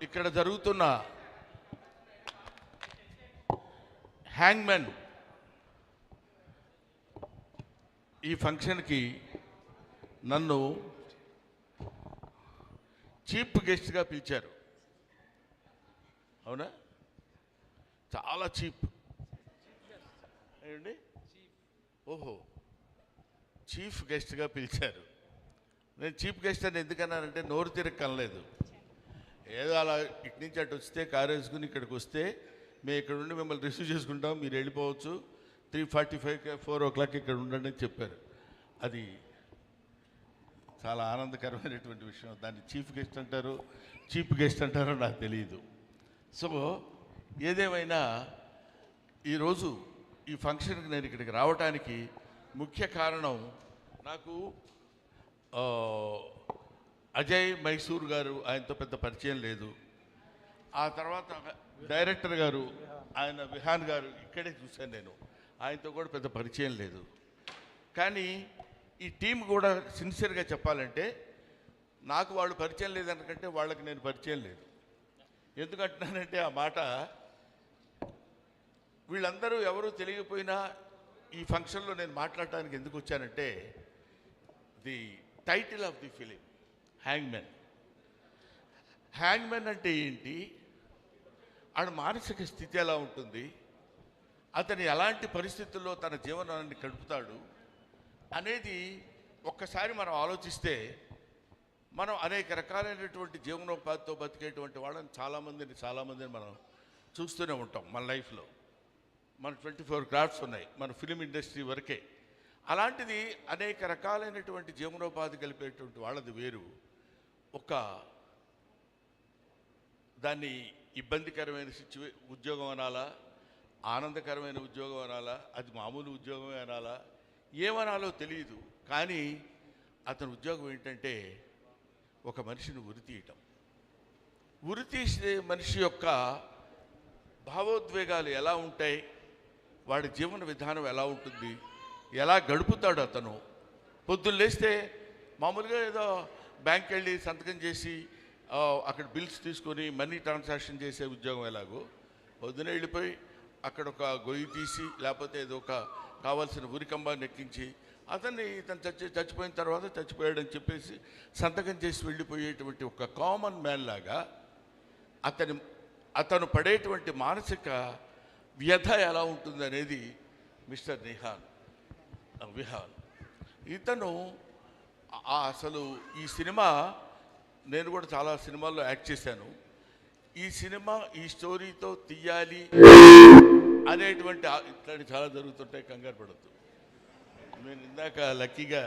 ఇక్కడ జరుగుతున్న హ్యాంగ్మెన్ ఈ ఫంక్షన్కి నన్ను చీఫ్ గెస్ట్గా పిలిచారు. అవునా? చాలా చీప్ ఏంటి? ఓహో, చీఫ్ గెస్ట్గా పిలిచారు. నేను చీఫ్ గెస్ట్ అని ఎందుకన్నానంటే నోరు తిరగలేదు. ఏదో అలా ఇటు నుంచి అటు వస్తే కారు వేసుకుని ఇక్కడికి వస్తే మేము ఇక్కడ ఉండి మిమ్మల్ని రిసీవ్ చేసుకుంటాం, మీరు వెళ్ళిపోవచ్చు, 3:45 4 o'clock ఇక్కడ ఉండండి అని చెప్పారు. అది చాలా ఆనందకరమైనటువంటి విషయం. దాన్ని చీఫ్ గెస్ట్ అంటారు, చీఫ్ గెస్ట్ అంటారో నాకు తెలియదు. సో ఏదేమైనా ఈరోజు ఈ ఫంక్షన్కి నేను ఇక్కడికి రావడానికి ముఖ్య కారణం, నాకు అజయ్ మైసూర్ గారు, ఆయనతో పెద్ద పరిచయం లేదు. ఆ తర్వాత డైరెక్టర్ గారు ఆయన విహాన్ గారు ఇక్కడే చూశాను నేను, ఆయనతో కూడా పెద్ద పరిచయం లేదు. కానీ ఈ టీం కూడా సిన్సియర్గా చెప్పాలంటే నాకు వాళ్ళు పరిచయం లేదనుకంటే వాళ్ళకి నేను పరిచయం లేదు. ఎందుకంటున్నానంటే ఆ మాట, వీళ్ళందరూ ఎవరూ తెలియకపోయినా ఈ ఫంక్షన్లో నేను మాట్లాడటానికి ఎందుకు వచ్చానంటే, the title of the film hangmen. Hangmen అంటే ఏంటి, ఆడ మానసిక స్థితి ఎలా ఉంటుంది, అతను ఎలాంటి పరిస్థితుల్లో తన జీవనాన్ని గడుపుతాడు అనేది ఒక్కసారి మనం ఆలోచిస్తే, మనం అనేక రకాలైనటువంటి జీవనోపాధితో బతికేటువంటి వాళ్ళని చాలామందిని మనం చూస్తూనే ఉంటాం మన లైఫ్లో. మన 24 క్రాఫ్ట్స్ ఉన్నాయి మన ఫిలిం ఇండస్ట్రీ వరకే. అలాంటిది అనేక రకాలైనటువంటి జీవనోపాధి కలిపేటువంటి వాళ్ళది వేరు. దాన్ని ఇబ్బందికరమైన ఉద్యోగం అనాలా, ఆనందకరమైన ఉద్యోగం అనాలా, అది మామూలు ఉద్యోగమే అనాలా, ఏమనాలో తెలియదు. కానీ అతని ఉద్యోగం ఏంటంటే ఒక మనిషిని ఉరితీయటం. ఉరితీసే మనిషి యొక్క భావోద్వేగాలు ఎలా ఉంటాయి, వాడి జీవన విధానం ఎలా ఉంటుంది, ఎలా గడుపుతాడు అతను. పొద్దున్న లేస్తే మామూలుగా ఏదో బ్యాంక్కి వెళ్ళి సంతకం చేసి అక్కడ బిల్స్ తీసుకొని మనీ ట్రాన్సాక్షన్ చేసే ఉద్యోగం ఎలాగో, పొద్దునే వెళ్ళిపోయి అక్కడ ఒక గొయ్యి తీసి లేకపోతే ఏదో ఒక కావాల్సిన ఉరికంబాన్ని ఎక్కించి ఇతను చచ్చిపోయిన తర్వాత చచ్చిపోయాడని చెప్పేసి సంతకం చేసి వెళ్ళిపోయేటువంటి ఒక కామన్ మ్యాన్ లాగా అతను పడేటువంటి మానసిక వ్యధ ఎలా ఉంటుంది అనేది మిస్టర్ విహాన్. ఇతను అసలు ఈ సినిమా, నేను కూడా చాలా సినిమాల్లో యాక్ట్ చేశాను. ఈ సినిమా ఈ స్టోరీతో తీయాలి అనేటువంటి ఇట్లాంటి చాలా జరుగుతుంటాయి, కంగారు పడద్దు. నేను ఇందాక లక్కీగా